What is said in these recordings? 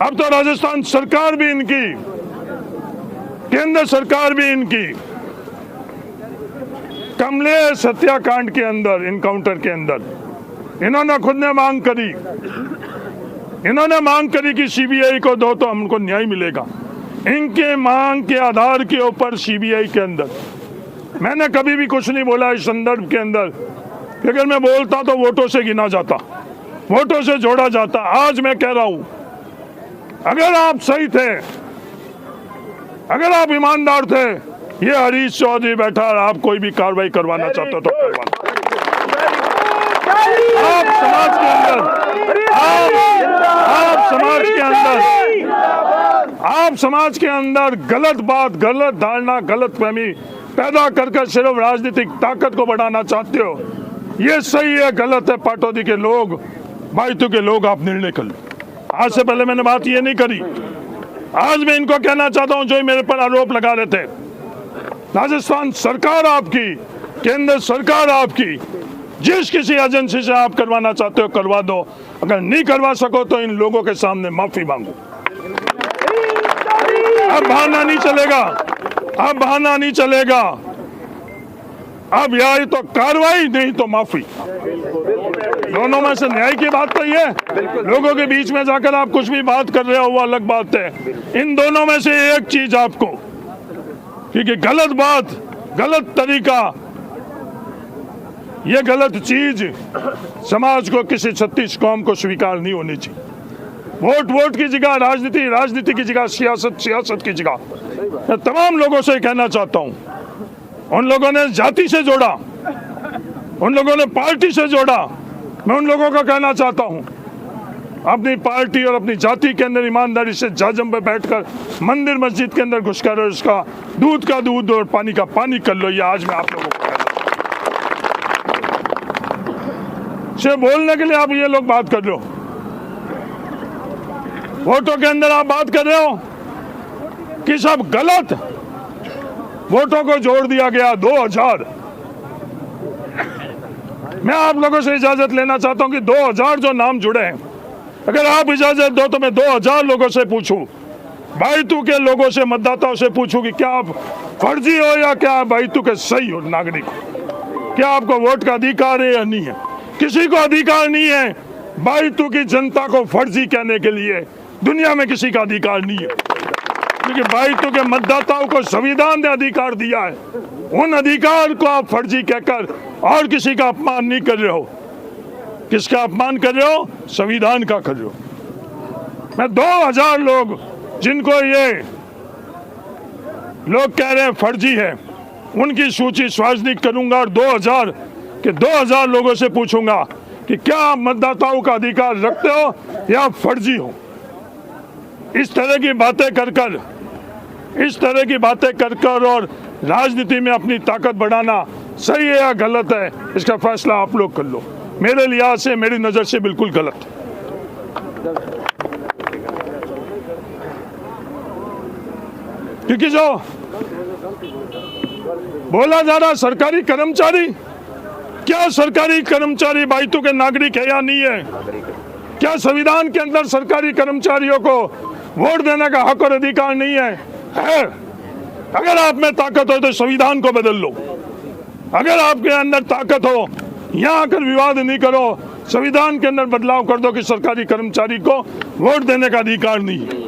अब तो राजस्थान सरकार भी इनकी, केंद्र सरकार भी इनकी, कमलेश हत्याकांड के अंदर, इनकाउंटर के अंदर इन्होंने खुद ने मांग करी, इन्होंने मांग करी कि सीबीआई को दो तो हमको न्याय मिलेगा। इनके मांग के आधार के ऊपर सीबीआई के अंदर मैंने कभी भी कुछ नहीं बोला इस संदर्भ के अंदर, अगर मैं बोलता तो वोटों से गिना जाता, वोटों से जोड़ा जाता। आज मैं कह रहा हूं, अगर आप सही थे, अगर आप ईमानदार थे, ये हरीश चौधरी बैठा और आप कोई भी कार्रवाई करवाना चाहते तो करवाना। आप समाज के अंदर, आप समाज के अंदर गलत बात, गलत धारणा, गलत फहमी पैदा कर सिर्फ राजनीतिक ताकत को बढ़ाना चाहते हो। ये सही है गलत है, पाटौदी के लोग, बायतू के लोग आप निर्णय कर लो। आज से पहले मैंने बात ये नहीं करी। आज मैं इनको कहना चाहता हूं जो मेरे पर आरोप लगा रहे थे, राजस्थान सरकार आपकी, केंद्र सरकार आपकी, जिस किसी एजेंसी से आप करवाना चाहते हो करवा दो, अगर नहीं करवा सको तो इन लोगों के सामने माफी मांगो। अब बहाना नहीं चलेगा, अब बहाना नहीं चलेगा। अब या तो कार्रवाई नहीं तो माफी, दोनों में से न्याय की बात तो ये। लोगों के बीच में जाकर आप कुछ भी बात कर रहे हो वो अलग बात है। इन दोनों में से एक चीज आपको, क्योंकि गलत बात, गलत तरीका, ये गलत चीज समाज को, किसी छत्तीस कौम को स्वीकार नहीं होनी चाहिए। वोट वोट की जगह राजनीति, राजनीति की जगह सियासत, सियासत की जगह। मैं तमाम लोगों से कहना चाहता हूं, उन लोगों ने जाति से जोड़ा, उन लोगों ने पार्टी से जोड़ा, मैं उन लोगों को कहना चाहता हूं, अपनी पार्टी और अपनी जाति के अंदर ईमानदारी से जाजम पे बैठकर मंदिर मस्जिद के अंदर घुसकर उसका दूध का दूध और पानी का पानी कर लो। ये आज मैं आप लोगों को से बोलने के लिए आप ये लोग बात कर रहे हो, वोटों के अंदर आप बात कर रहे हो कि सब गलत, वोटों को जोड़ दिया गया 2000। मैं आप लोगों से इजाजत लेना चाहता हूं कि 2000 जो नाम जुड़े हैं, अगर आप इजाजत दो तो मैं 2000 लोगों से पूछूं, बायतू के लोगों से, मतदाताओं से पूछूं कि क्या आप फर्जी हो या क्या आप बायतू के सही हो नागरिक, क्या आपको वोट का अधिकार है या नहीं है। किसी को अधिकार नहीं है बायतू की जनता को फर्जी कहने के लिए, दुनिया में किसी का अधिकार नहीं है, क्योंकि बायतू के मतदाताओं को संविधान ने अधिकार दिया है। उन अधिकार को आप फर्जी कहकर और किसी का अपमान नहीं कर रहे हो। किसका अपमान कर रहे हो? संविधान का कर रहे हो। मैं 2000 लोग जिनको ये लोग कह रहे हैं फर्जी है, उनकी सूची सार्वजनिक करूंगा और 2000 लोगों से पूछूंगा कि क्या आप मतदाताओं का अधिकार रखते हो या फर्जी हो। इस तरह की बातें कर कर और राजनीति में अपनी ताकत बढ़ाना सही है या गलत है, इसका फैसला आप लोग कर लो। मेरे लिहाज से, मेरी नजर से बिल्कुल गलत। क्योंकि जो बोला जा रहा सरकारी कर्मचारी, क्या सरकारी कर्मचारी बायतू के नागरिक है या नहीं है? क्या संविधान के अंदर सरकारी कर्मचारियों को वोट देने का हक और अधिकार नहीं है? है। अगर आप में ताकत हो तो संविधान को बदल लो। अगर आपके अंदर ताकत हो, यहाँ आकर विवाद नहीं करो, संविधान के अंदर बदलाव कर दो कि सरकारी कर्मचारी को वोट देने का अधिकार नहीं है।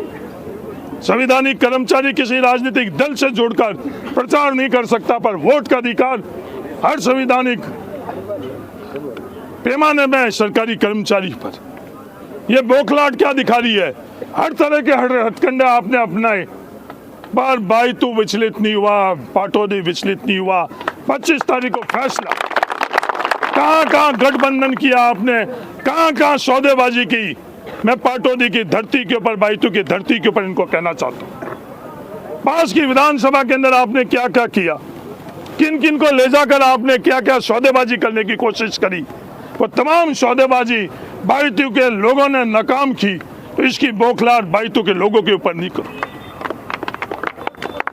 संवैधानिक कर्मचारी किसी राजनीतिक दल से जुड़कर प्रचार नहीं कर सकता, पर वोट का अधिकार हर संवैधानिक पैमाने में सरकारी कर्मचारी पर। यह बौखलाहट क्या दिखा रही है? हर तरह के हथकंडे आपने अपनाए, पर बायतू विचलित नहीं हुआ, पाटौदी विचलित नहीं हुआ। 25 तारीख को फैसला, कहां गठबंधन किया आपने, कहां सौदेबाजी की। मैं पाटौदी की धरती के ऊपर, बायतू की धरती के ऊपर इनको कहना चाहता हूं, पास की विधानसभा के अंदर आपने क्या क्या किया, किन किन को ले जाकर आपने क्या क्या सौदेबाजी करने की कोशिश करी, वो तमाम सौदेबाजी बायतू के लोगों ने नाकाम की। तो इसकी बौखलाहट बायतू के लोगों के ऊपर नहीं करो।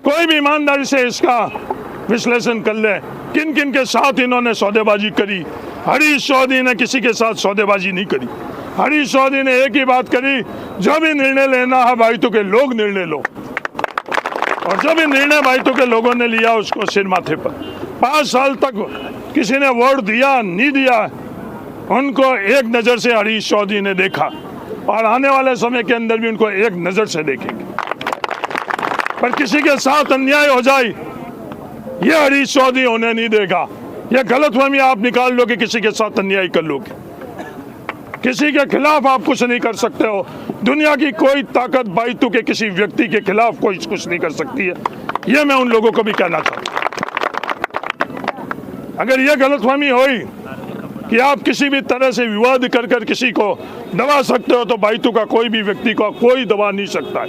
कोई भी ईमानदारी से इसका विश्लेषण कर ले, किन किन के साथ इन्होंने सौदेबाजी करी। हरीश चौधरी ने किसी के साथ सौदेबाजी नहीं करी। हरीश चौधरी ने एक ही बात करी जो भी निर्णय लेना है भाई तो के लोग निर्णय लो, और जो भी निर्णय भाई तो के लोगों ने लिया उसको सिर माथे पर। 5 साल तक किसी ने वोट दिया नहीं दिया, उनको एक नज़र से हरीश चौधरी ने देखा और आने वाले समय के अंदर भी उनको एक नज़र से देखेंगे। पर किसी के साथ अन्याय हो जाए ये हरीश चौधरी होने नहीं देगा। ये गलतफहमी आप निकाल लो कि किसी के साथ अन्याय कर लोगे, किसी के खिलाफ आप कुछ नहीं कर सकते हो। दुनिया की कोई ताकत बाइतू के किसी व्यक्ति के खिलाफ कोई कुछ नहीं कर सकती है। ये मैं उन लोगों को भी कहना चाहता हूं। अगर ये गलतफहमी हुई कि आप किसी भी तरह से विवाद कर कर किसी को दबा सकते हो, तो बाइतू का कोई भी व्यक्ति को कोई दबा नहीं सकता है,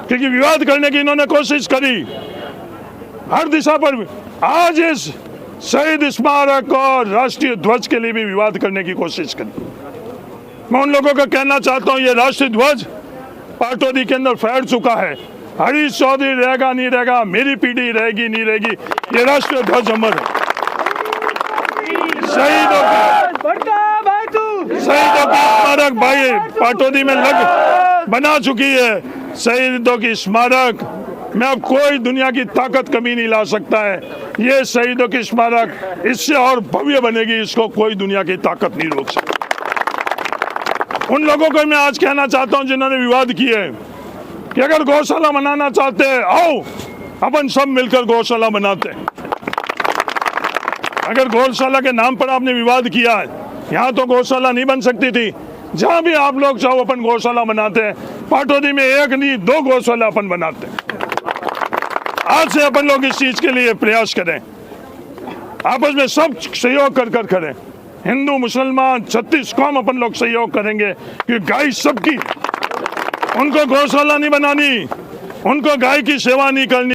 क्योंकि विवाद करने की इन्होंने कोशिश करी हर दिशा पर। आज इस शहीद स्मारक और राष्ट्रीय ध्वज के लिए भी विवाद करने की कोशिश करी। मैं उन लोगों को कहना चाहता हूं, ये राष्ट्रीय ध्वज पाटौदी के अंदर फैल चुका है। हरीश चौधरी रहेगा नहीं रहेगा, मेरी पीढ़ी रहेगी नहीं रहेगी, ये राष्ट्रीय ध्वज अमर है। शहीदों की स्मारक भाई पाटौदी में लग बना चुकी है। शहीदों की स्मारक में अब कोई दुनिया की ताकत कमी नहीं ला सकता है। ये शहीदों की स्मारक इससे और भव्य बनेगी, इसको कोई दुनिया की ताकत नहीं रोक सकती। उन लोगों को मैं आज कहना चाहता हूं जिन्होंने विवाद किए कि अगर गौशाला बनाना चाहते हैं, आओ अपन सब मिलकर गौशाला बनाते हैं। अगर गौशाला के नाम पर आपने विवाद किया है, यहाँ तो गौशाला नहीं बन सकती थी। जहां भी आप लोग चाहो अपन गौशाला बनाते हैं। पाटौदी में 1 नहीं 2 गौशाला अपन बनाते हैं। आज से अपन लोग इस चीज के लिए प्रयास करें, आपस में सब सहयोग कर कर करें। हिंदू मुसलमान 36 कौम अपन लोग सहयोग करेंगे कि गाय सबकी, उनको गौशाला नहीं बनानी, उनको गाय की सेवा नहीं करनी।